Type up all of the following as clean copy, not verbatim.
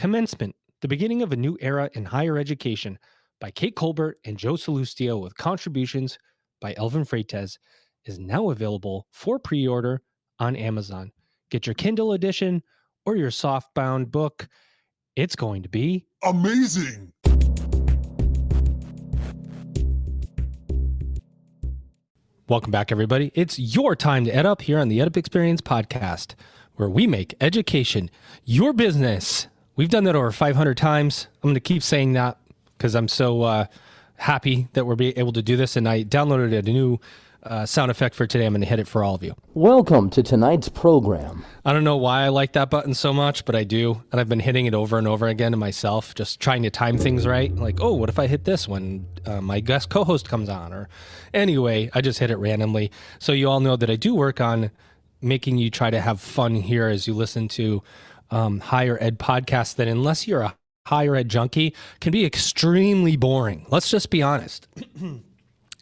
Commencement, the beginning of a new era in higher education by Kate Colbert and Joe Salustio with contributions by Elvin Freites is now available for pre-order on Amazon. Get your Kindle edition or your softbound book. It's going to be amazing. Welcome back, everybody. It's your time to EdUp here on the EdUp Experience podcast, where we make education your business. We've done that over 500 times. I'm going to keep saying that because I'm so happy that we're able to do this. And I downloaded a new sound effect for today. I'm going to hit it for all of you. Welcome to tonight's program. I don't know why I like that button so much, but I do. And I've been hitting it over and over again to myself, just trying to time things right. Like, oh, what if I hit this when my guest co-host comes on? Or anyway, I just hit it randomly. So you all know that I do work on making you try to have fun here as you listen to higher ed podcasts that, unless you're a higher ed junkie, can be extremely boring. Let's just be honest.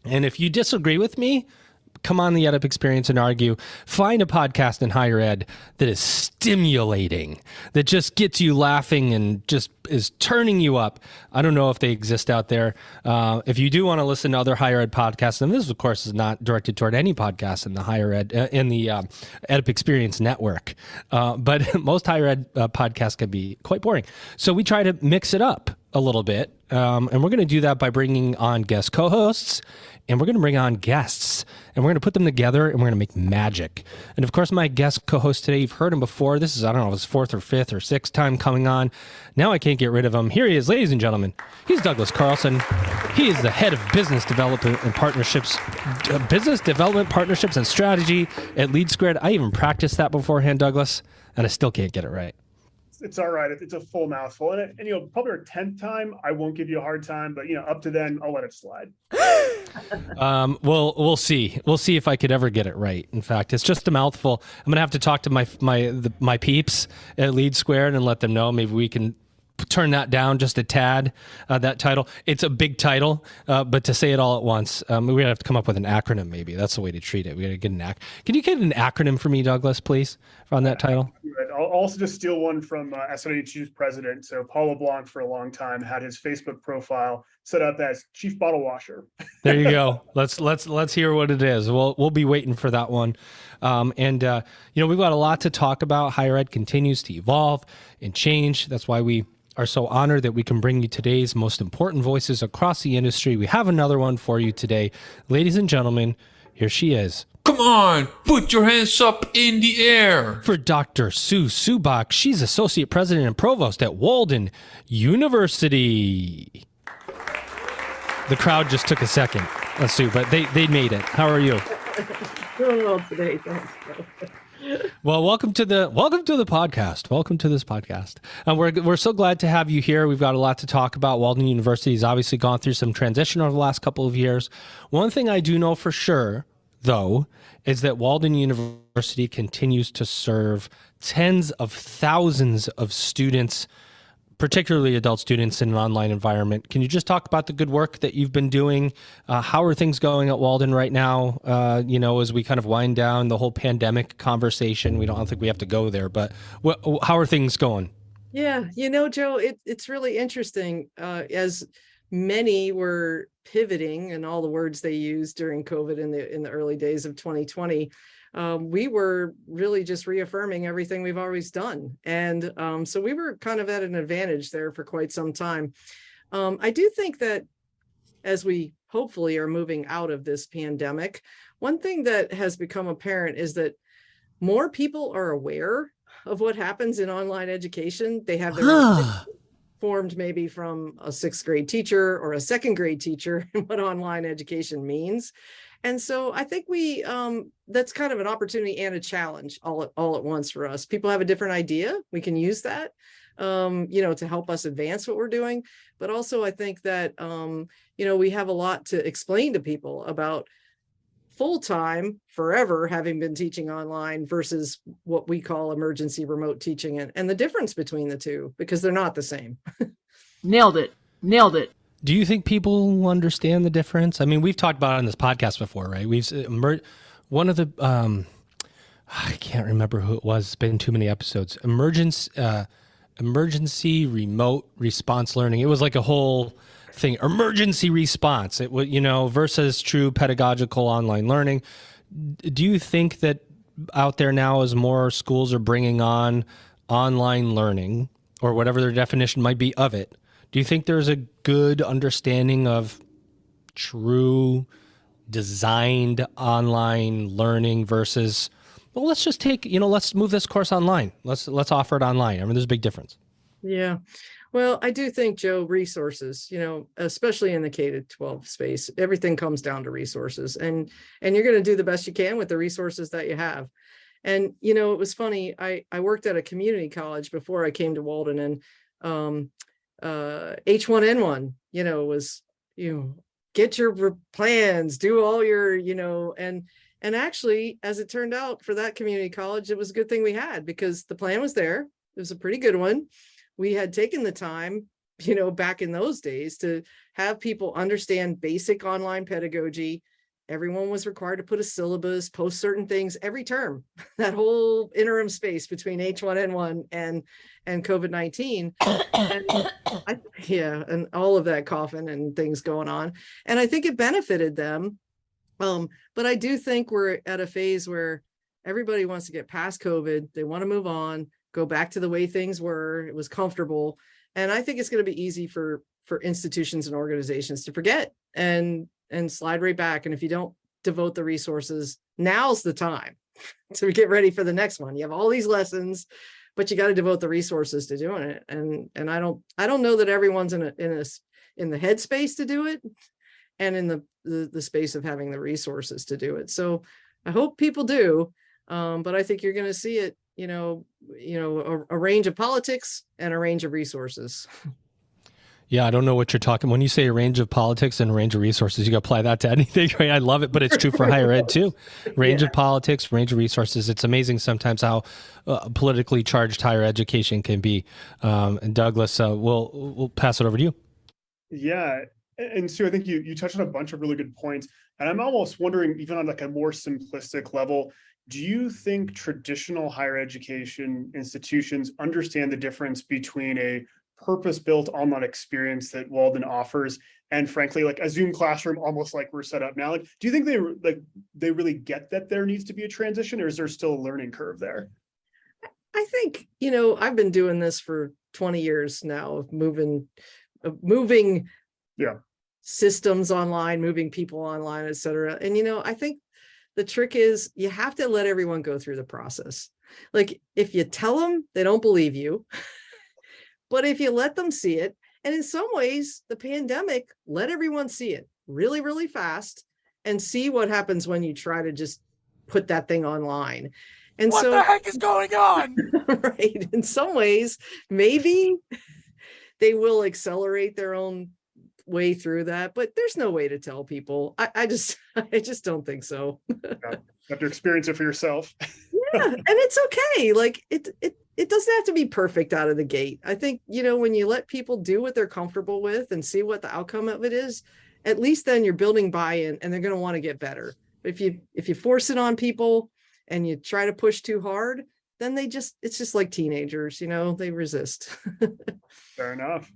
And if you disagree with me, come on the EdUp Experience and argue. Find a podcast in higher ed that is stimulating, that just gets you laughing and just is turning you up. I don't know if they exist out there. If you do want to listen to other higher ed podcasts, and this, of course, is not directed toward any podcast in the higher ed, in the EdUp Experience network. But most higher ed podcasts can be quite boring. So we try to mix it up a little bit. And we're going to do that by bringing on guest co-hosts, and we're going to bring on guests, and we're going to put them together, and we're going to make magic. And of course, my guest co-host today, you've heard him before. This is, I don't know, his fourth or fifth or sixth time coming on. Now I can't get rid of him. Here he is, ladies and gentlemen. He's Douglas Carlson. He is the head of business development and partnerships and strategy at Lead Squared. I even practiced that beforehand, Douglas, and I still can't get it right. It's all right. It's a full mouthful. And probably our 10th time, I won't give you a hard time, but up to then, I'll let it slide. We'll see. We'll see if I could ever get it right. In fact, it's just a mouthful. I'm going to have to talk to my peeps at Lead Squared and let them know. Maybe we can turn that down just a tad, that title. It's a big title, but to say it all at once, we're going to have to come up with an acronym maybe. That's the way to treat it. We're going to get Can you get an acronym for me, Douglas, please, on that title? I'll also just steal one from SNHU's president. So Paul LeBlanc, for a long time, had his Facebook profile set up as Chief Bottle Washer. There you go. Let's hear what it is. We'll be waiting for that one. We've got a lot to talk about. Higher ed continues to evolve and change. That's why we are so honored that we can bring you today's most important voices across the industry. We have another one for you today. Ladies and gentlemen, here she is. Come on, put your hands up in the air. For Dr. Sue Subak, she's Associate President and Provost at Walden University. The crowd just took a second, Sue, but they made it. How are you? Doing well today, thanks. Well, welcome to the podcast. Welcome to this podcast. We're so glad to have you here. We've got a lot to talk about. Walden University has obviously gone through some transition over the last couple of years. One thing I do know for sure, though, is that Walden University continues to serve tens of thousands of students, particularly adult students, in an online environment. Can you just talk about the good work that you've been doing? How are things going at Walden right now? As we kind of wind down the whole pandemic conversation, I don't think we have to go there, but how are things going? Yeah, Joe, it's really interesting. As many were pivoting, and all the words they used during COVID in the early days of 2020, we were really just reaffirming everything we've always done. And so we were kind of at an advantage there for quite some time. I do think that as we hopefully are moving out of this pandemic, one thing that has become apparent is that more people are aware of what happens in online education. They have their own formed maybe from a 6th grade teacher or a 2nd grade teacher and what online education means. And so I think that's kind of an opportunity and a challenge all at once for us. People have a different idea. We can use that, to help us advance what we're doing. But also I think that, we have a lot to explain to people about full-time, forever having been teaching online versus what we call emergency remote teaching, and the difference between the two, because they're not the same. Nailed it. Do you think people understand the difference? I mean, we've talked about it on this podcast before, right? One of the, I can't remember who it was. It's been too many episodes. emergency remote response learning. It was like a whole thing, emergency response. It would, versus true pedagogical online learning. Do you think that out there now, as more schools are bringing on online learning, or whatever their definition might be of it, do you think there's a good understanding of true designed online learning versus, well, let's just take, let's move this course online. Let's offer it online. I mean, there's a big difference. Yeah. Well, I do think, Joe, resources, especially in the K-12 space, everything comes down to resources, and you're going to do the best you can with the resources that you have. And, it was funny. I worked at a community college before I came to Walden, and H1N1, was, get your plans, do all your, and actually, as it turned out for that community college, it was a good thing we had, because the plan was there. It was a pretty good one. We had taken the time, back in those days, to have people understand basic online pedagogy. Everyone was required to put a syllabus, post certain things every term, that whole interim space between H1N1 and COVID-19. And all of that coughing and things going on. And I think it benefited them. But I do think we're at a phase where everybody wants to get past COVID. They want to move on, go back to the way things were. It was comfortable. And I think it's going to be easy for institutions and organizations to forget and slide right back. And if you don't devote the resources, now's the time to get ready for the next one. You have all these lessons, but you got to devote the resources to doing it. And I don't know that everyone's in the headspace to do it, and in the space of having the resources to do it. So I hope people do. But I think you're going to see it, a range of politics and a range of resources. Yeah, I don't know what you're talking. When you say a range of politics and a range of resources, you can apply that to anything, right? I love it, but it's true for higher ed too. Range of politics, range of resources. It's amazing sometimes how politically charged higher education can be. And Douglas, we'll pass it over to you. Yeah. And Sue, I think you touched on a bunch of really good points. And I'm almost wondering, even on like a more simplistic level, do you think traditional higher education institutions understand the difference between a purpose-built online experience that Walden offers and, frankly, like a Zoom classroom, almost like we're set up now? Like, do you think they really get that there needs to be a transition, or is there still a learning curve there? I think, I've been doing this for 20 years now, of moving systems online, moving people online, et cetera. And, I think the trick is you have to let everyone go through the process. Like, if you tell them, they don't believe you. But if you let them see it, and in some ways, the pandemic let everyone see it really, really fast, and see what happens when you try to just put that thing online. And what the heck is going on? Right. In some ways, maybe they will accelerate their own way through that, but there's no way to tell people. I just don't think so. You have to experience it for yourself. Yeah, and it's okay. Like it doesn't have to be perfect out of the gate. I think, when you let people do what they're comfortable with and see what the outcome of it is, at least then you're building buy-in, and they're going to want to get better. If you force it on people and you try to push too hard, then it's just like teenagers, they resist. Fair enough.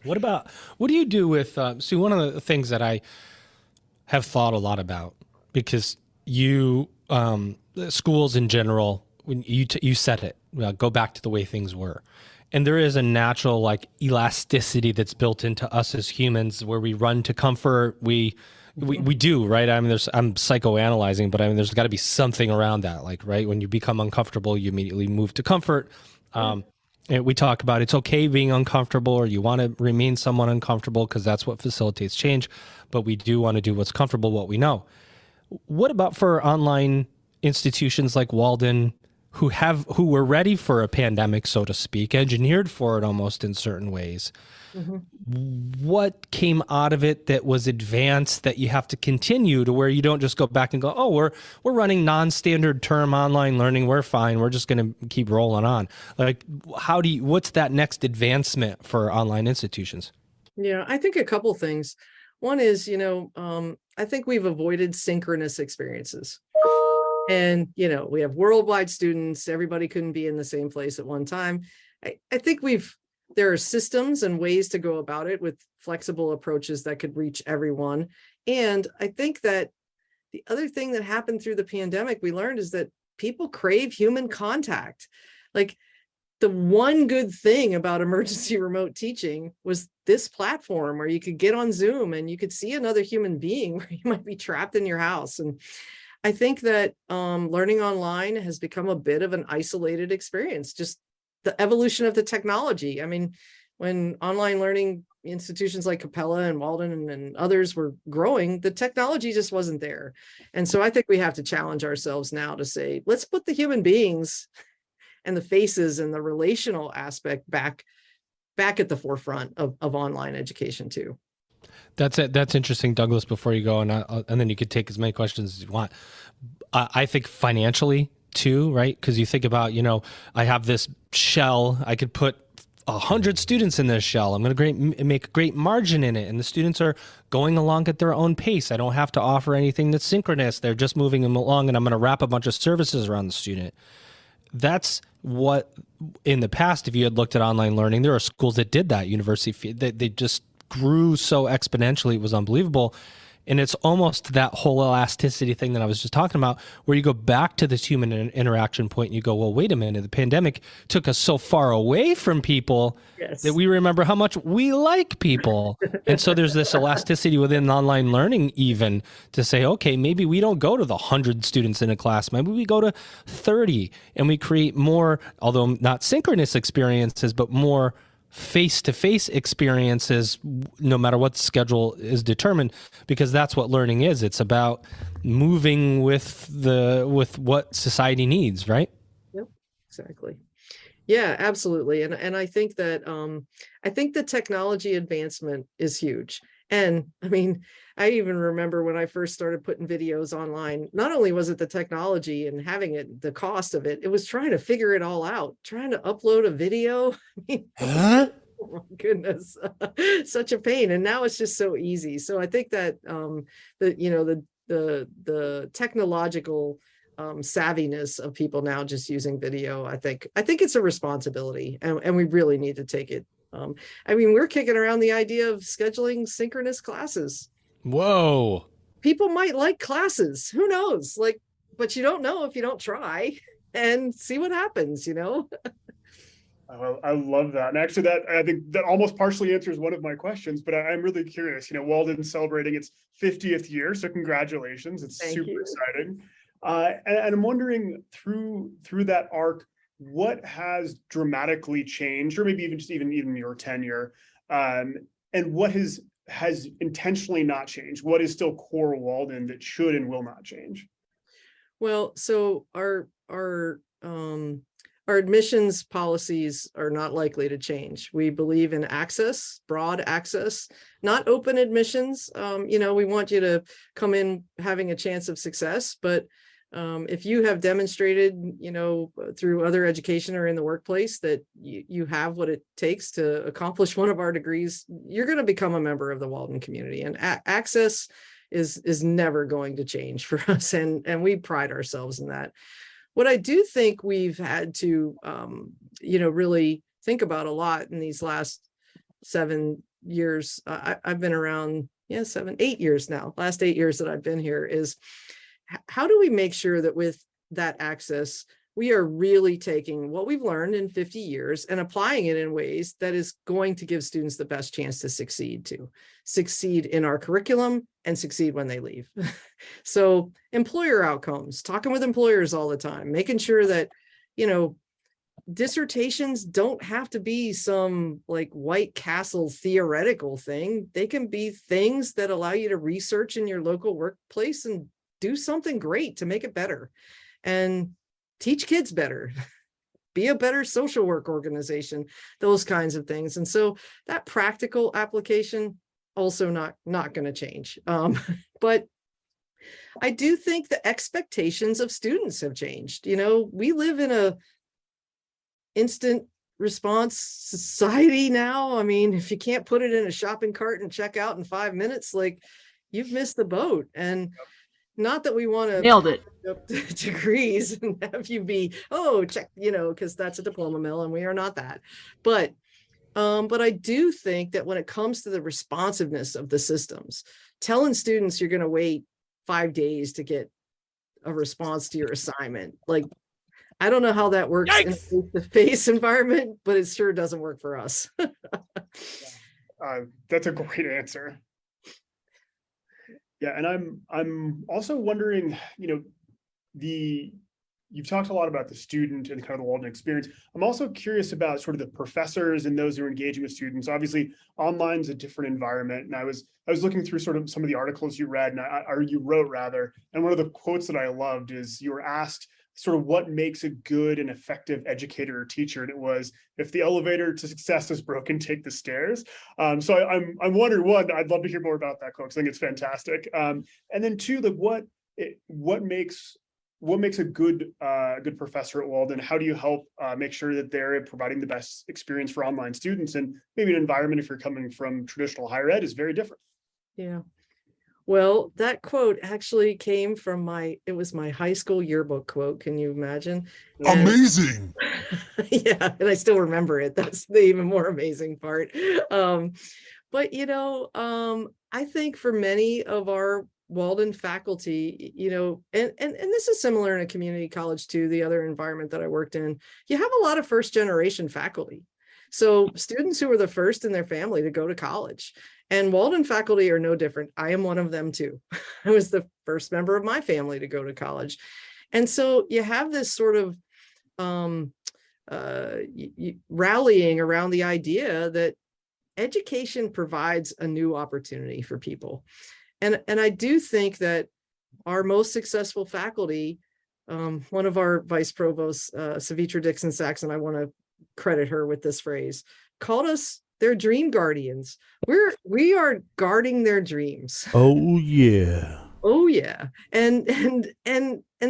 What do you do with, Sue, one of the things that I have thought a lot about, because schools in general, when you said it, go back to the way things were. And there is a natural like elasticity that's built into us as humans, where we run to comfort. We do, right? I mean, I'm psychoanalyzing, but I mean, there's got to be something around that. Like, right, when you become uncomfortable, you immediately move to comfort. And we talk about it's okay being uncomfortable, or you want to remain somewhat uncomfortable because that's what facilitates change. But we do want to do what's comfortable, what we know. What about for online institutions like Walden, who were ready for a pandemic, so to speak, engineered for it almost in certain ways? Mm-hmm. What came out of it that was advanced that you have to continue, to where you don't just go back and go, oh, we're running non-standard term online learning, we're fine, we're just going to keep rolling on? Like, what's that next advancement for online institutions? Yeah, I think a couple things. One is, I think we've avoided synchronous experiences. And, we have worldwide students. Everybody couldn't be in the same place at one time. I think there are systems and ways to go about it with flexible approaches that could reach everyone. And I think that the other thing that happened through the pandemic, we learned, is that people crave human contact. Like, the one good thing about emergency remote teaching was this platform where you could get on Zoom and you could see another human being where you might be trapped in your house. And I think that learning online has become a bit of an isolated experience, just the evolution of the technology. I mean, when online learning institutions like Capella and Walden and others were growing, the technology just wasn't there. And so I think we have to challenge ourselves now to say, let's put the human beings and the faces and the relational aspect back at the forefront of online education too. That's it. That's interesting, Douglas. Before you go, and then you could take as many questions as you want. I think financially too, right? Because you think about, I have this shell. I could put 100 students in this shell. I'm going to make a great margin in it, and the students are going along at their own pace. I don't have to offer anything that's synchronous. They're just moving them along, and I'm going to wrap a bunch of services around the student. That's what, in the past, if you had looked at online learning, there are schools that did that. University, they just grew so exponentially, it was unbelievable. And it's almost that whole elasticity thing that I was just talking about, where you go back to this human interaction point and you go, well, wait a minute, the pandemic took us so far away from people that we remember how much we like people. And so there's this elasticity within online learning even to say, okay, maybe we don't go to the 100 students in a class. Maybe we go to 30 and we create more, although not synchronous experiences, but more face-to-face experiences, no matter what the schedule is determined, because that's what learning is. It's about moving with what society needs, right? Yep, exactly. Yeah, absolutely. And I think that the technology advancement is huge. And I mean, I even remember when I first started putting videos online, not only was it the technology and having it, the cost of it, it was trying to figure it all out, trying to upload a video. Oh my goodness, such a pain. And now it's just so easy. So I think that the technological savviness of people now just using video, I think it's a responsibility, and we really need to take it. I mean, we're kicking around the idea of scheduling synchronous classes. Whoa. People might like classes. Who knows? But you don't know if you don't try and see what happens, Oh, I love that. And actually I think that almost partially answers one of my questions, but I'm really curious. Walden's celebrating its 50th year. So congratulations. It's super exciting. And I'm wondering through that arc, what has dramatically changed, or maybe even your tenure, and what has intentionally not changed? What is still core Walden that should and will not change? Well, so our admissions policies are not likely to change. We believe in access, broad access, not open admissions. We want you to come in having a chance of success, but if you have demonstrated, through other education or in the workplace that you have what it takes to accomplish one of our degrees, you're going to become a member of the Walden community. And access is never going to change for us. And we pride ourselves in that. What I do think we've had to, really think about a lot in these last 7 years, I've been around, 8 years now, last 8 years that I've been here, is how do we make sure that with that access, we are really taking what we've learned in 50 years and applying it in ways that is going to give students the best chance to succeed in our curriculum and succeed when they leave. So employer outcomes, talking with employers all the time, making sure that, dissertations don't have to be some White Castle theoretical thing. They can be things that allow you to research in your local workplace and do something great to make it better and teach kids better, be a better social work organization, those kinds of things. And so that practical application also not going to change. But I do think the expectations of students have changed. We live in a instant response society now. I mean, if you can't put it in a shopping cart and check out in 5 minutes, you've missed the boat. And not that we want to Nailed it. up degrees and have you be, oh, check, because that's a diploma mill and we are not that. But I do think that when it comes to the responsiveness of the systems, telling students you're going to wait 5 days to get a response to your assignment, like, I don't know how that works in a face-to-face environment, but it sure doesn't work for us. That's a great answer. Yeah, and I'm also wondering, you've talked a lot about the student and kind of the Walden experience. I'm also curious about sort of the professors and those who are engaging with students. Obviously, online's a different environment, and I was looking through sort of some of the articles you read, or you wrote rather, and one of the quotes that I loved is you were asked sort of what makes a good and effective educator or teacher, and it was, if the elevator to success is broken, take the stairs. So I'm wondering, one, I'd love to hear more about that quote, because I think it's fantastic. And then two, like what makes a good professor at Walden? How do you help make sure that they're providing the best experience for online students? And maybe an environment, if you're coming from traditional higher ed, is very different. Yeah. Well, that quote actually came from it was my high school yearbook quote. Can you imagine? Amazing. Yeah, and I still remember it. That's the even more amazing part. But I think for many of our Walden faculty, and this is similar in a community college too, the other environment that I worked in, you have a lot of first generation faculty. So students who were the first in their family to go to college, and Walden faculty are no different. I am one of them too. I was the first member of my family to go to college. And so you have this sort of rallying around the idea that education provides a new opportunity for people. And I do think that our most successful faculty, one of our vice provosts, Savitra Dixon Saxon, I want to credit her with this phrase, called us their dream guardians. We are guarding their dreams. Oh yeah. Oh yeah. And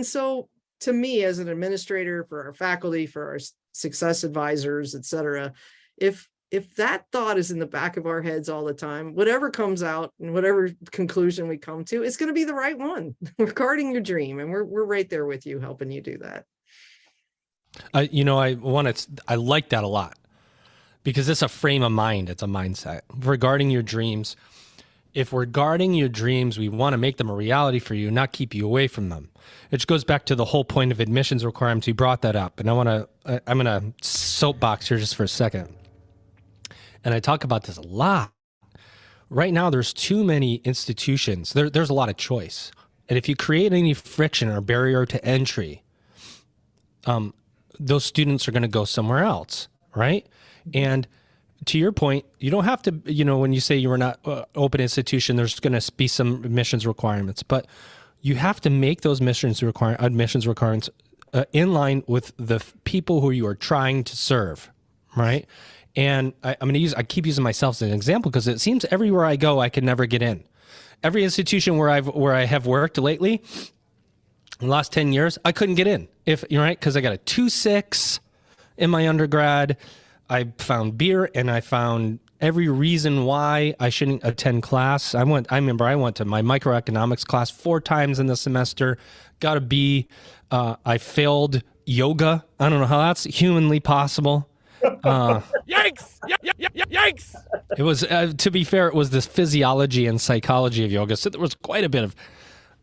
so to me, as an administrator, for our faculty, for our success advisors, et cetera, if that thought is in the back of our heads all the time, whatever comes out and whatever conclusion we come to, it's going to be the right one. We're guarding your dream, and we're right there with you, helping you do that. I like that a lot, because it's a frame of mind. It's a mindset regarding your dreams. If we're guarding your dreams, we want to make them a reality for you, not keep you away from them. It goes back to the whole point of admissions requirements. You brought that up, and I'm going to soapbox here just for a second. And I talk about this a lot. Right now, there's too many institutions. There's a lot of choice. And if you create any friction or barrier to entry, those students are going to go somewhere else, right? And to your point, you don't have to, when you say you were not open institution, there's going to be some admissions requirements, but you have to make those admissions requirements in line with the people who you are trying to serve, right? And I keep using myself as an example, because it seems everywhere I go, I can never get in. Every institution where I have worked lately, in the last 10 years, I couldn't get in. If you're right, because I got a 2.6 in my undergrad. I found beer, and I found every reason why I shouldn't attend class. I remember I went to my microeconomics class 4 times in the semester, got a B. I failed yoga. I don't know how that's humanly possible. Yikes! Yikes! It was, to be fair, it was the physiology and psychology of yoga. So there was quite a bit of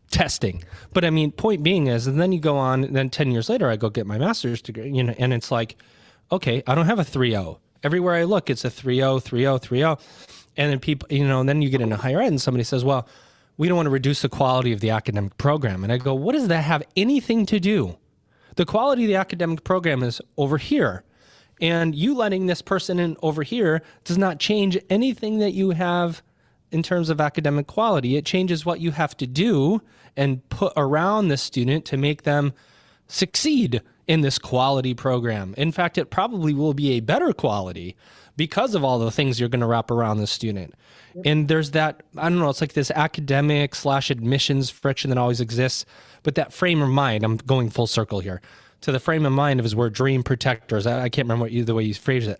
testing. But I mean, point being is, and then you go on, and then 10 years later, I go get my master's degree, and it's like, okay, I don't have a 3.0. Everywhere I look, it's a 3.0, 3.0, 3.0. And then people, and then you get into higher ed, and somebody says, well, we don't want to reduce the quality of the academic program. And I go, what does that have anything to do? The quality of the academic program is over here. And you letting this person in over here does not change anything that you have in terms of academic quality. It changes what you have to do and put around the student to make them succeed in this quality program. In fact, it probably will be a better quality because of all the things you're going to wrap around the student. And there's that, I don't know, it's like this academic / admissions friction that always exists, but that frame of mind, I'm going full circle here, to the frame of mind of his word dream protectors. I can't remember the way you phrased it.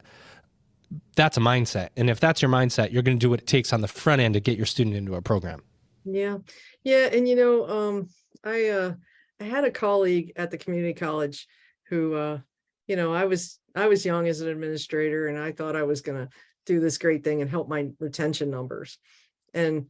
That's a mindset. And if that's your mindset, you're going to do what it takes on the front end to get your student into a program. Yeah. And I had a colleague at the community college who I was young as an administrator, and I thought I was going to do this great thing and help my retention numbers. And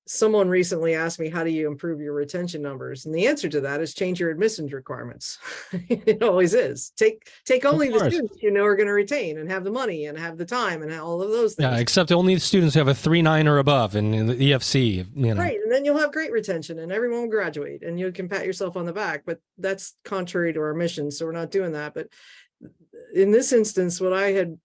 someone recently asked me, how do you improve your retention numbers? And the answer to that is change your admissions requirements. It always is. Take only the students are going to retain and have the money and have the time and all of those things. Yeah, except only the students who have a 3.9 or above in the EFC, Right. And then you'll have great retention and everyone will graduate and you can pat yourself on the back. But that's contrary to our mission. So we're not doing that. But in this instance, what I had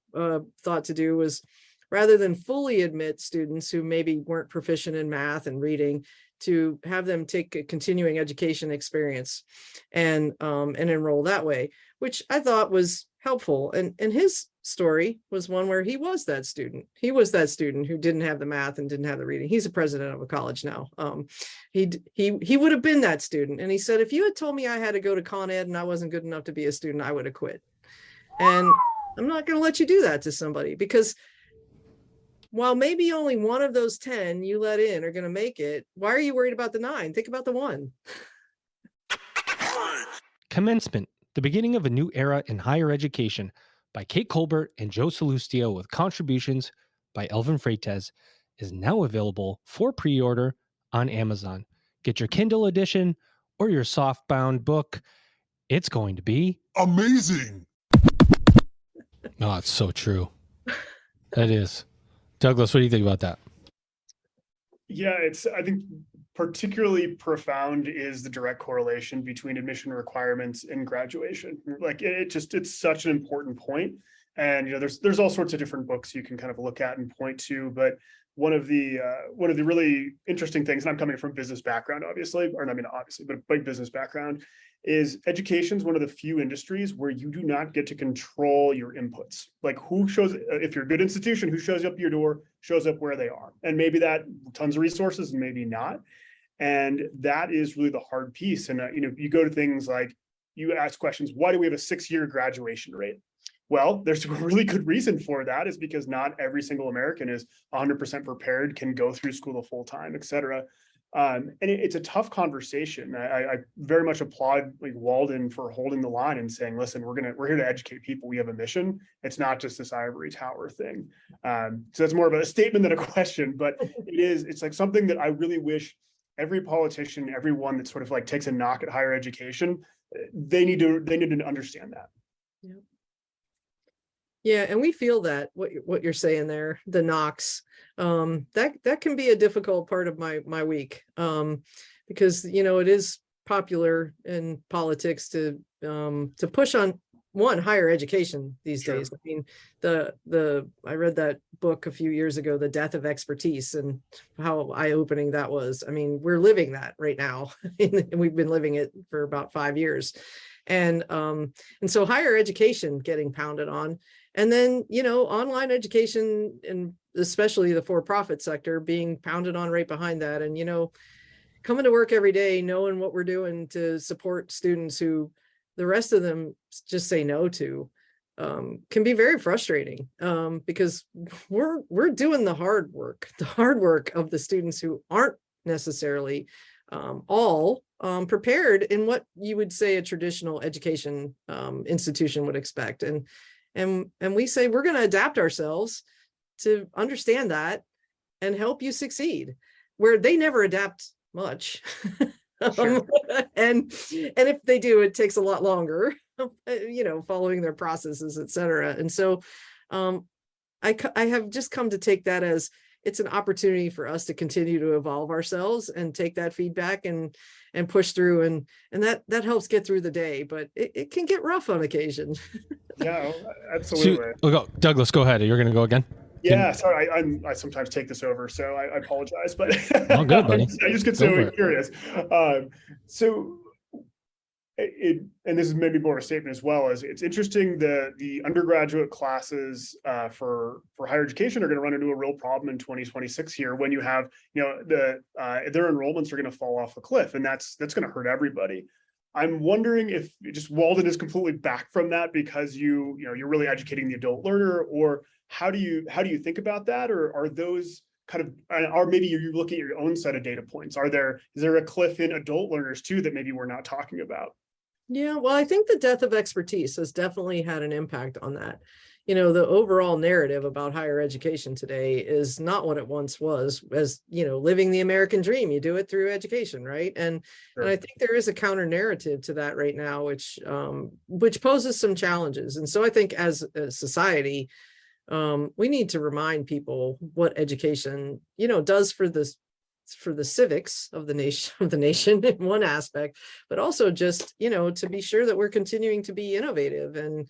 thought to do was, rather than fully admit students who maybe weren't proficient in math and reading, to have them take a continuing education experience and enroll that way, which I thought was helpful. And his story was one where he was that student. He was that student who didn't have the math and didn't have the reading. He's a president of a college now. He would have been that student. And he said, if you had told me I had to go to Con Ed and I wasn't good enough to be a student, I would have quit. And I'm not going to let you do that to somebody, because while maybe only one of those 10 you let in are going to make it, why are you worried about the 9? Think about the 1. Commencement, the beginning of a new era in higher education, by Kate Colbert and Joe Salustio, with contributions by Elvin Freites, is now available for pre-order on Amazon. Get your Kindle edition or your softbound book. It's going to be amazing. Oh, it's so true. That is. Douglas, what do you think about that? Yeah, I think particularly profound is the direct correlation between admission requirements and graduation. Like it's such an important point. And there's all sorts of different books you can kind of look at and point to, but one of the really interesting things, and I'm coming from business background, obviously, or I mean obviously, but a big business background, is education is one of the few industries where you do not get to control your inputs. Like if you're a good institution, who shows up at your door, shows up where they are. And maybe that tons of resources and maybe not. And that is really the hard piece. And you go to things like, you ask questions, why do we have a 6-year graduation rate? Well, there's a really good reason for that, is because not every single American is 100% prepared, can go through school the full time, et cetera. And it's a tough conversation. I very much applaud Walden for holding the line and saying, listen, we're here to educate people. We have a mission. It's not just this ivory tower thing. So that's more of a statement than a question, but it's like something that I really wish every politician, everyone that sort of like takes a knock at higher education, they need to understand that. Yeah. Yeah, and we feel that what you're saying there, the knocks, that can be a difficult part of my week, because it is popular in politics to push on higher education these days. I mean, I read that book a few years ago, The Death of Expertise, and how eye-opening that was. I mean, we're living that right now, and we've been living it for about 5 years, and so higher education getting pounded on. And then, online education, and especially the for-profit sector, being pounded on right behind that. And, coming to work every day, knowing what we're doing to support students who the rest of them just say no to, can be very frustrating, because we're doing the hard work of the students who aren't necessarily all prepared in what you would say a traditional education institution would expect. And we say we're going to adapt ourselves to understand that and help you succeed, where they never adapt much. Sure. And if they do, it takes a lot longer, following their processes, et cetera. And so I have just come to take that as it's an opportunity for us to continue to evolve ourselves and take that feedback and push through. And that helps get through the day, but it can get rough on occasion. Yeah, absolutely. Douglas, go ahead. You're going to go again? Yeah, sorry, I sometimes take this over, so I apologize, but all good, buddy. I just get so curious. And this is maybe more a statement as well, as it's interesting the undergraduate classes for higher education are going to run into a real problem in 2026 here, when you have their enrollments are going to fall off a cliff, and that's going to hurt everybody. I'm wondering if just Walden is completely back from that because you're really educating the adult learner, or how do you think about that, or are those kind of, or maybe you're looking at your own set of data points? Is there a cliff in adult learners too that maybe we're not talking about? Yeah, well, I think the death of expertise has definitely had an impact on that. The overall narrative about higher education today is not what it once was, as, living the American dream. You do it through education, right? And I think there is a counter narrative to that right now, which poses some challenges. And so I think as a society, we need to remind people what education, does for the civics of the nation in one aspect, but also just, to be sure that we're continuing to be innovative and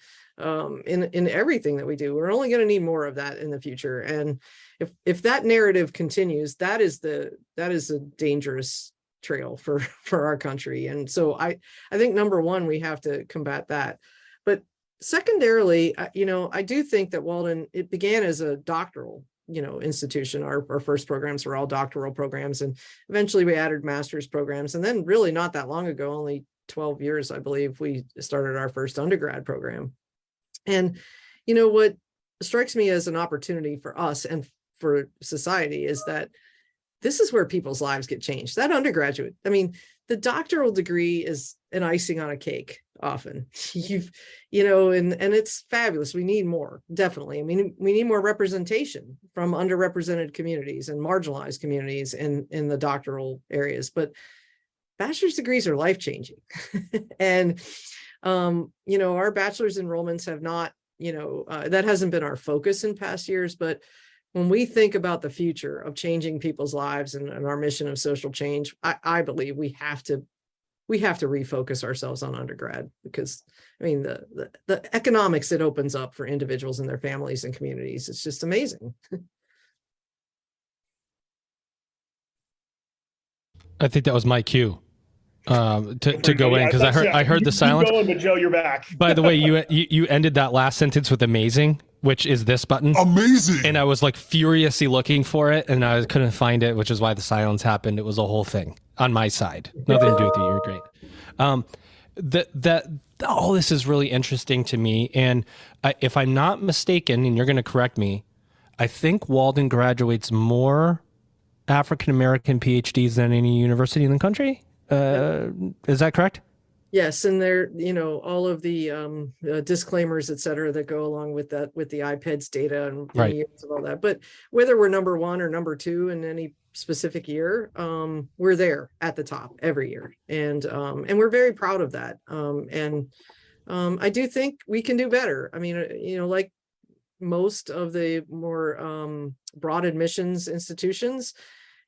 in everything that we do. We're only going to need more of that in the future. And if that narrative continues, that is a dangerous trail for our country. And so I think number one, we have to combat that. But secondarily, I do think that Walden, it began as a doctoral institution. Our first programs were all doctoral programs, and eventually we added master's programs. And then really not that long ago, only 12 years, I believe, we started our first undergrad program. And what strikes me as an opportunity for us and for society is that this is where people's lives get changed. That undergraduate, the doctoral degree is an icing on a cake often. And it's fabulous. We need more, definitely. We need more representation from underrepresented communities and marginalized communities in the doctoral areas. But bachelor's degrees are life-changing. And our bachelor's enrollments have not, that hasn't been our focus in past years. But when we think about the future of changing people's lives and our mission of social change, I believe we have to refocus ourselves on undergrad, because the economics it opens up for individuals and their families and communities, it's just amazing. I think that was my cue to go in, because I heard the silence. Keep going, but Joe, you're back. By the way, you ended that last sentence with amazing, which is this button. Amazing. And I was like furiously looking for it, and I couldn't find it, which is why the silence happened. It was a whole thing on my side. Nothing to do with you. You're great. All this is really interesting to me. And if I'm not mistaken, and you're going to correct me, I think Walden graduates more African-American PhDs than any university in the country. Is that correct? Yes, and there, all of the disclaimers, et cetera, that go along with that, with the IPEDS data and right. Years of all that. But whether we're number one or number two in any specific year, we're there at the top every year, and we're very proud of that. I do think we can do better. Like most of the more broad admissions institutions,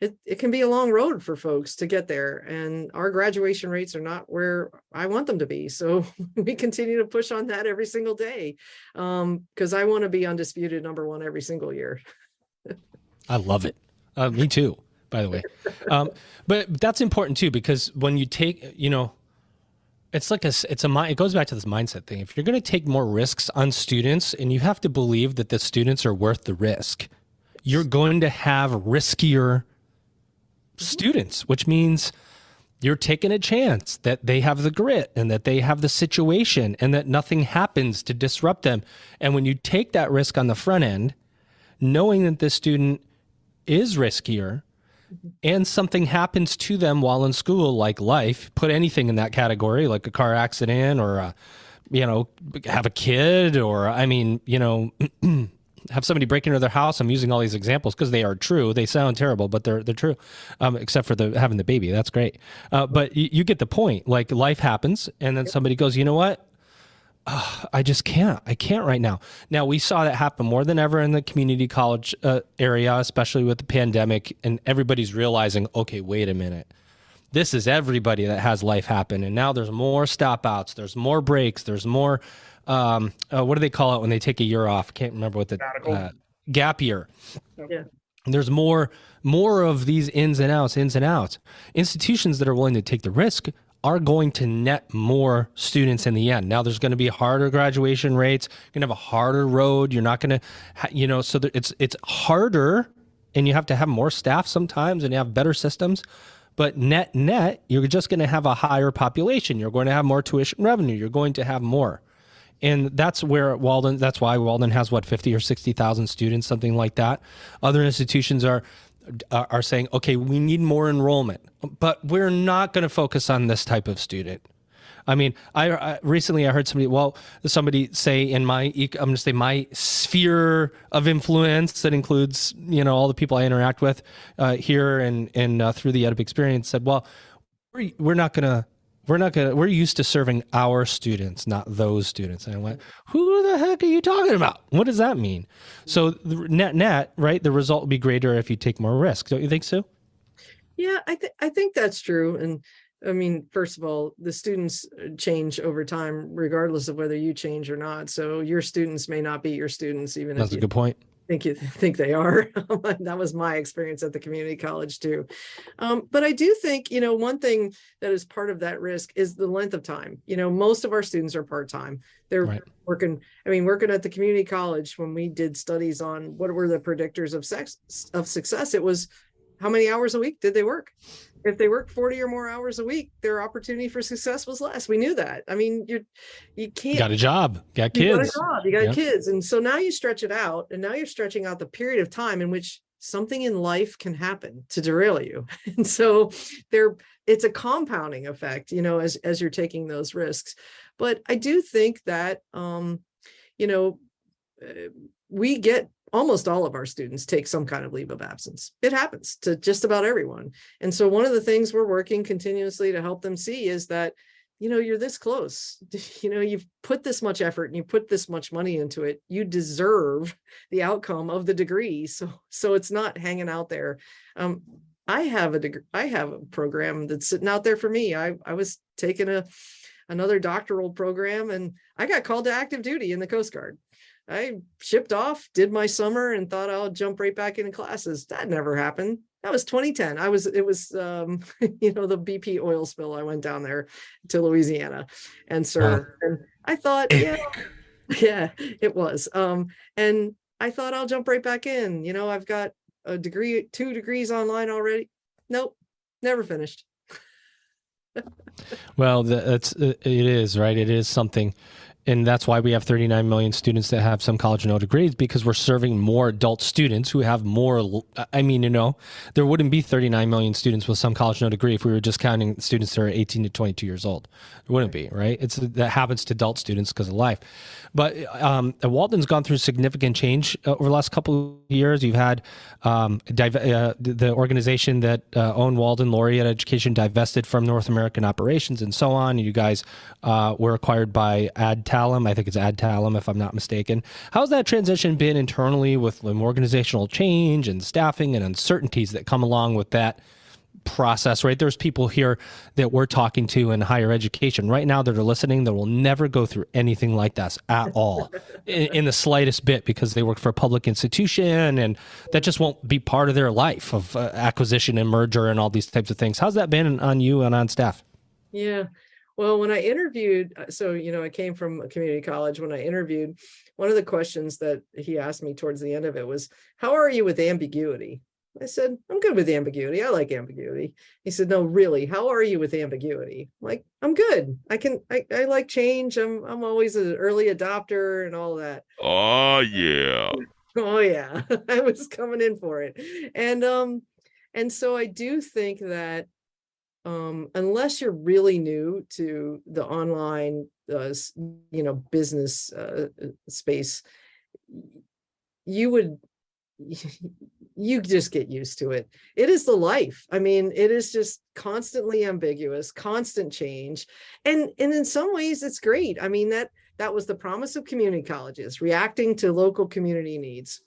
it can be a long road for folks to get there, and our graduation rates are not where I want them to be. So we continue to push on that every single day, because I want to be undisputed number one every single year. I love it. Me too, by the way. But that's important too, because when you take, it goes back to this mindset thing. If you're going to take more risks on students, and you have to believe that the students are worth the risk, you're going to have riskier students, which means you're taking a chance that they have the grit and that they have the situation and that nothing happens to disrupt them. And when you take that risk on the front end, knowing that this student is riskier and something happens to them while in school, like life, put anything in that category, like a car accident or, have a kid or, have somebody break into their house. I'm using all these examples because they are true. They sound terrible, but they're true, except for having the baby. That's great. But you get the point. Like life happens, and then somebody goes, you know what? I just can't. I can't right now. Now, we saw that happen more than ever in the community college area, especially with the pandemic, and everybody's realizing, okay, wait a minute. This is everybody that has life happen, and now there's more stop outs. There's more breaks. There's more... what do they call it when they take a year off? Can't remember what the gap year. Yeah. There's more of these ins and outs. Institutions that are willing to take the risk are going to net more students in the end. Now there's going to be harder graduation rates. You're going to have a harder road. You're not going to, so it's harder, and you have to have more staff sometimes, and you have better systems. But net, you're just going to have a higher population. You're going to have more tuition revenue. You're going to have more. And that's where Walden, that's why Walden has what, 50 or 60,000 students, something like that. Other institutions are saying, okay, we need more enrollment, but we're not going to focus on this type of student. I mean, I recently heard somebody say in my, I'm going to say my sphere of influence that includes, all the people I interact with here and through the EdUp experience said, well, we're used to serving our students, not those students. And I went, who the heck are you talking about? What does that mean? So the net, right? The result will be greater if you take more risk. Don't you think so? Yeah, I think that's true. And I mean, first of all, the students change over time, regardless of whether you change or not. So your students may not be your students, even That's if a good point. you think they are. That was my experience at the community college too. But I do think, one thing that is part of that risk is the length of time. Most of our students are part-time. They're Right. working at the community college. When we did studies on what were the predictors of success, it was how many hours a week did they work? If they worked 40 or more hours a week, their opportunity for success was less. We knew that. I mean, you can't. You got a job, got kids. You got a job, you got kids. And so now you stretch it out, and now you're stretching out the period of time in which something in life can happen to derail you. And so it's a compounding effect, as you're taking those risks. But I do think that, we get almost all of our students take some kind of leave of absence. It happens to just about everyone. And so one of the things we're working continuously to help them see is that, you're this close, you've put this much effort and you put this much money into it. You deserve the outcome of the degree. So it's not hanging out there. I have a program that's sitting out there for me. I was taking another doctoral program, and I got called to active duty in the Coast Guard. I shipped off, did my summer, and thought I'll jump right back into classes. That never happened. That was 2010. It was the BP oil spill. I went down there to Louisiana and served. Wow. And I thought, yeah, it was. And I thought I'll jump right back in. I've got a degree, 2 degrees online already. Nope, never finished. Well, it is, right? It is something. And that's why we have 39 million students that have some college no degrees, because we're serving more adult students who have more. I mean, there wouldn't be 39 million students with some college no degree if we were just counting students that are 18 to 22 years old. It wouldn't be, right? That happens to adult students because of life. But Walden's gone through significant change over the last couple of years. You've had the organization that owned Walden, Laureate Education, divested from North American operations and so on. You guys were acquired by Adtalem. I think it's Adtalem, if I'm not mistaken. How's that transition been internally with organizational change and staffing and uncertainties that come along with that process, right? There's people here that we're talking to in higher education right now that are listening that will never go through anything like this at all in the slightest bit, because they work for a public institution and that just won't be part of their life of acquisition and merger and all these types of things. How's that been on you and on staff? Yeah. Well, when I interviewed, I came from a community college. When I interviewed, one of the questions that he asked me towards the end of it was, how are you with ambiguity? I said, I'm good with ambiguity. I like ambiguity. He said, no, really, how are you with ambiguity? I'm like, I'm good. I like change. I'm always an early adopter and all that. Oh, yeah. Oh, yeah. I was coming in for it. And so I do think that unless you're really new to the online, business space, you just get used to it. It is the life. I mean, it is just constantly ambiguous, constant change. And in some ways it's great. I mean, that was the promise of community colleges, reacting to local community needs.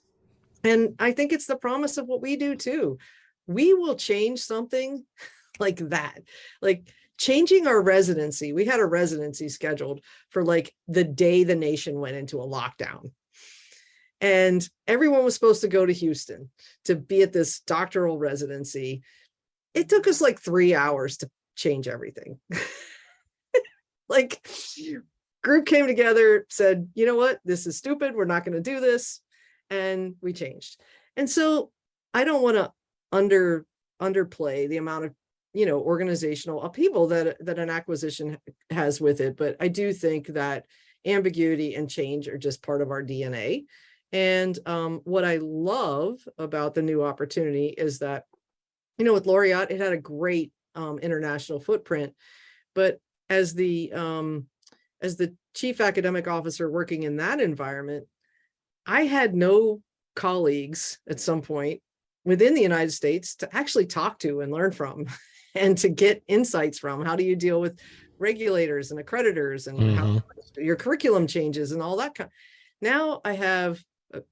And I think it's the promise of what we do too. We will change something like that, like changing our residency. We had a residency scheduled for like the day the nation went into a lockdown. And everyone was supposed to go to Houston to be at this doctoral residency. It took us like 3 hours to change everything. Like, group came together, said, you know what, this is stupid. We're not going to do this. And we changed. And so I don't want to underplay the amount of, organizational upheaval that an acquisition has with it. But I do think that ambiguity and change are just part of our DNA. And what I love about the new opportunity is that, with Laureate, it had a great international footprint, but as the chief academic officer working in that environment, I had no colleagues at some point within the United States to actually talk to and learn from and to get insights from. How do you deal with regulators and accreditors and how your curriculum changes and all that kind. Now I have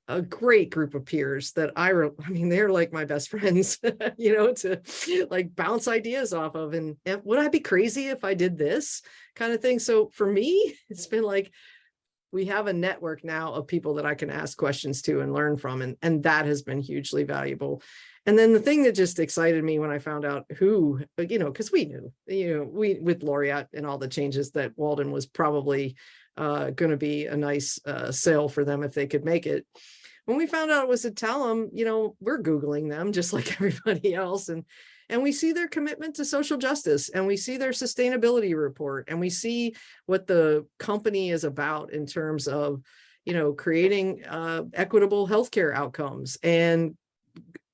a great group of peers that they're like my best friends, to like bounce ideas off of. And would I be crazy if I did this kind of thing? So for me, it's been like, we have a network now of people that I can ask questions to and learn from. And that has been hugely valuable. And then the thing that just excited me when I found out who, because we knew, with Laureate and all the changes that Walden was probably going to be a nice sale for them if they could make it. When we found out it was Adtalem, we're Googling them just like everybody else. And we see their commitment to social justice, and we see their sustainability report, and we see what the company is about in terms of, creating equitable healthcare outcomes and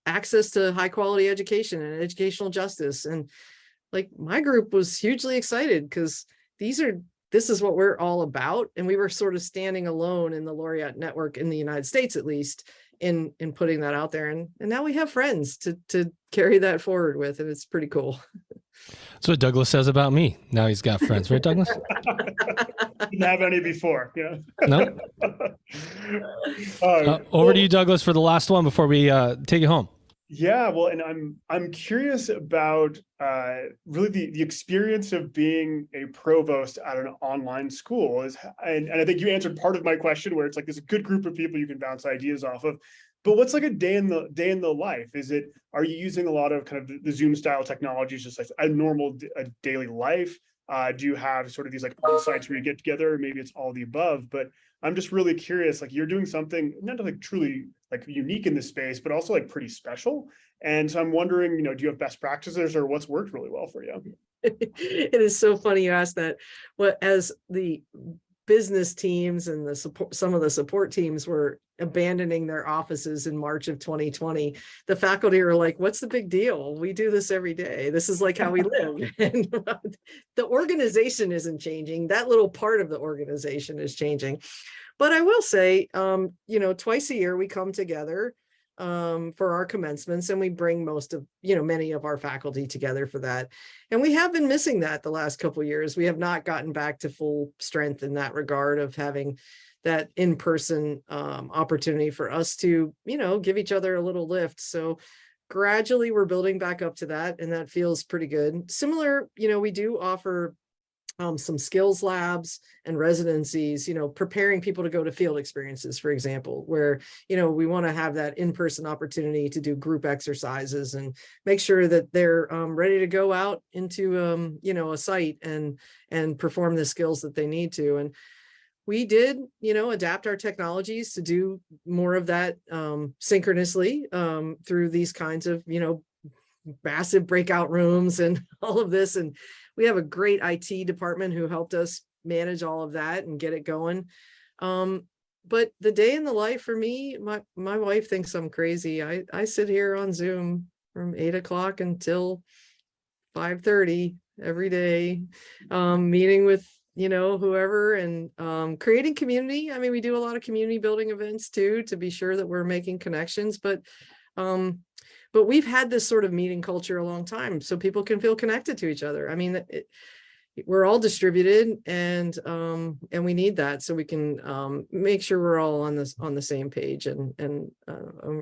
access to high quality education and educational justice. And like my group was hugely excited because this is what we're all about. And we were sort of standing alone in the Laureate network in the United States, at least in putting that out there. And now we have friends to carry that forward with, and it's pretty cool. That's what Douglas says about me. Now he's got friends, right, Douglas? Didn't have any before. Yeah. No. Over to you, Douglas, for the last one before we take it home. Yeah, well, and I'm curious about really the experience of being a provost at an online school and I think you answered part of my question, where it's like there's a good group of people you can bounce ideas off of. But what's like a day in the life? Are you using a lot of kind of the Zoom style technologies, just like a normal daily life? Do you have sort of these like on-sites where you get together? Maybe it's all the above, but I'm just really curious, like you're doing something not like truly like unique in this space, but also like pretty special. And so I'm wondering, do you have best practices or what's worked really well for you? It is so funny you asked that. As the business teams and some of the support teams were abandoning their offices in March of 2020, the faculty were like, what's the big deal? We do this every day. This is like how we live. And the organization isn't changing. That little part of the organization is changing. But I will say, twice a year we come together for our commencements, and we bring many of our faculty together for that. And we have been missing that the last couple of years. We have not gotten back to full strength in that regard of having that in-person opportunity for us to, give each other a little lift. So gradually we're building back up to that, and that feels pretty good. Similar, we do offer some skills labs and residencies, preparing people to go to field experiences, for example, where, we want to have that in-person opportunity to do group exercises and make sure that they're ready to go out into, a site and perform the skills that they need to. And we did, adapt our technologies to do more of that synchronously through these kinds of, massive breakout rooms and all of this. And we have a great IT department who helped us manage all of that and get it going. But the day in the life for me, my wife thinks I'm crazy. I sit here on Zoom from 8 o'clock until 5:30 every day, meeting with, whoever, and creating community. I mean, we do a lot of community building events too, to be sure that we're making connections, but we've had this sort of meeting culture a long time, so people can feel connected to each other. I mean, we're all distributed, and we need that so we can make sure we're all on the same page and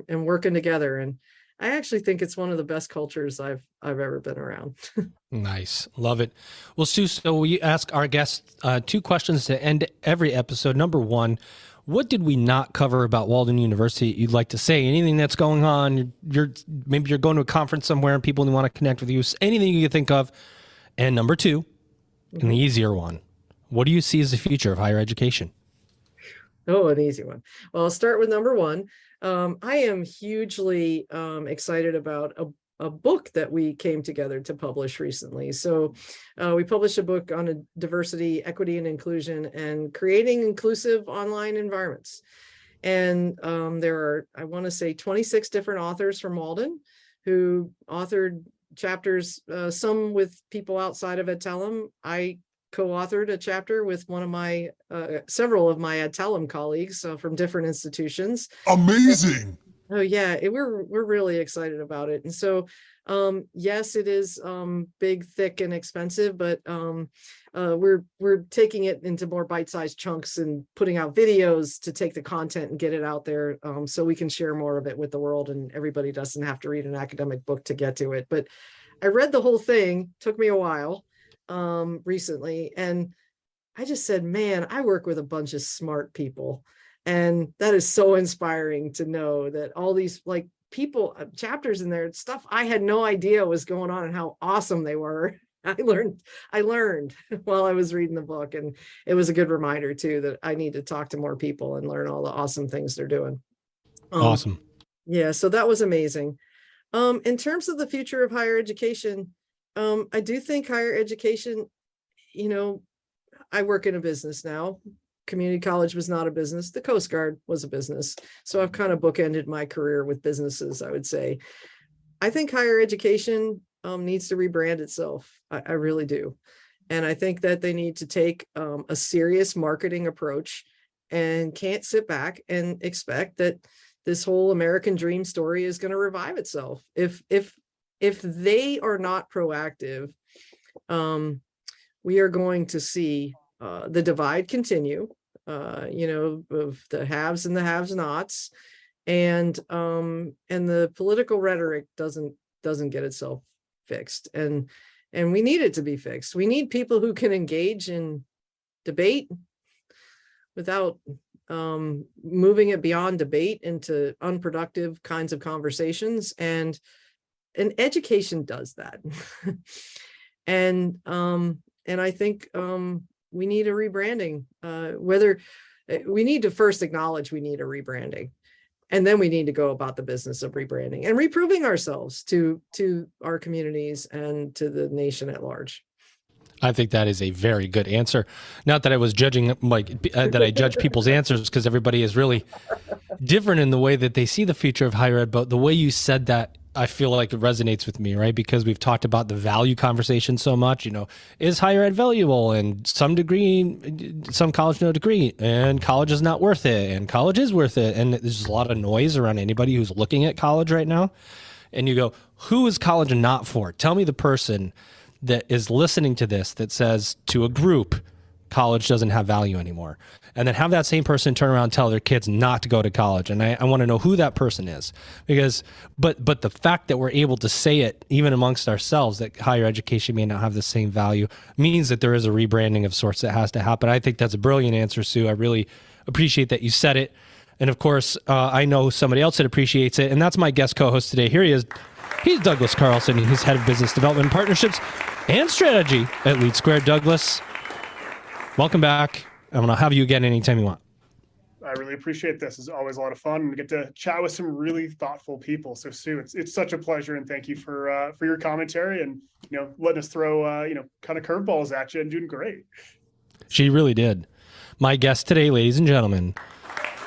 working together. And I actually think it's one of the best cultures I've ever been around. Nice. Love it. Well, Sue, so we ask our guests 2 questions to end every episode. Number 1, what did we not cover about Walden University you'd like to say? Anything that's going on? Maybe you're going to a conference somewhere and people want to connect with you. Anything you can think of. And number 2, and the easier one, what do you see as the future of higher education? Oh, an easy one. Well, I'll start with number 1. I am hugely excited about a book that we came together to publish recently. So we published a book on diversity, equity, and inclusion, and creating inclusive online environments. And there are, I want to say, 26 different authors from Walden who authored chapters, some with people outside of Adtalem. I co-authored a chapter with one of my, several of my Adtalem colleagues from different institutions. Amazing. Oh yeah, we're really excited about it. And so, yes, it is big, thick, and expensive, but we're taking it into more bite-sized chunks and putting out videos to take the content and get it out there, so we can share more of it with the world, and everybody doesn't have to read an academic book to get to it. But I read the whole thing, took me a while, recently, and I just said, man, I work with a bunch of smart people. And that is so inspiring to know that all these like people, chapters in there, stuff I had no idea was going on and how awesome they were. I learned while I was reading the book, and it was a good reminder too that I need to talk to more people and learn all the awesome things they're doing. Awesome. Yeah, so that was amazing. In terms of the future of higher education, I do think higher education, you know, I work in a business now. Community college was not a business. The Coast Guard was a business. So I've kind of bookended my career with businesses, I would say. I think higher education needs to rebrand itself. I really do. And I think that they need to take a serious marketing approach, and can't sit back and expect that this whole American dream story is going to revive itself. If they are not proactive, we are going to see the divide continue, you know, of the haves and the have-nots, and the political rhetoric doesn't get itself fixed, and we need it to be fixed. We need people who can engage in debate without moving it beyond debate into unproductive kinds of conversations, and education does that. And I think we need a rebranding. Whether we need to first acknowledge we need a rebranding, and then we need to go about the business of rebranding and reproving ourselves to our communities and to the nation at large. I think that is a very good answer. Not that I was judging, like that I judge people's answers, because everybody is really different in the way that they see the future of higher ed. But the way you said that, I feel like it resonates with me, right? Because we've talked about the value conversation so much. You know, is higher ed valuable? And some degree, some college, no degree, and college is not worth it, and college is worth it. And there's a lot of noise around anybody who's looking at college right now. And you go, who is college not for? Tell me the person that is listening to this that says to a group, college doesn't have value anymore. And then have that same person turn around and tell their kids not to go to college. And I want to know who that person is, because, but the fact that we're able to say it even amongst ourselves, that higher education may not have the same value, means that there is a rebranding of sorts that has to happen. I think that's a brilliant answer, Sue. I really appreciate that you said it. And of course, I know somebody else that appreciates it. And that's my guest co-host today. Here he is. He's Douglas Carlson. He's head of business development and partnerships and strategy at Lead Square. Douglas, welcome back. I'm going to have you again anytime you want. I really appreciate this. It's always a lot of fun. We get to chat with some really thoughtful people. So Sue, it's such a pleasure, and thank you for your commentary and, you know, letting us throw you know, kind of curveballs at you, and doing great. She really did. My guest today, ladies and gentlemen,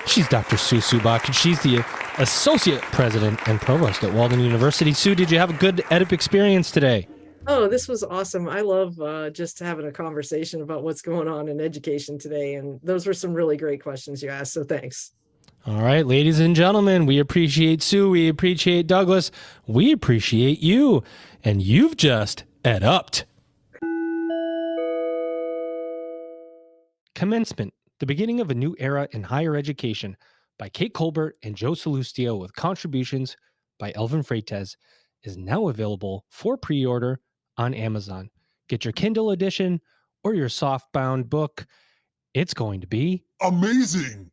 she's Dr. Sue Subak, and she's the associate president and provost at Walden University. Sue, did you have a good EdUp experience today? Oh, this was awesome. I love just having a conversation about what's going on in education today. And those were some really great questions you asked. So thanks. All right, ladies and gentlemen, we appreciate Sue. We appreciate Douglas. We appreciate you. And you've just EdUp'd. Commencement, the beginning of a new era in higher education, by Kate Colbert and Joe Salustio, with contributions by Elvin Freites, is now available for pre-order on Amazon. Get your Kindle edition or your softbound book. It's going to be Amazing.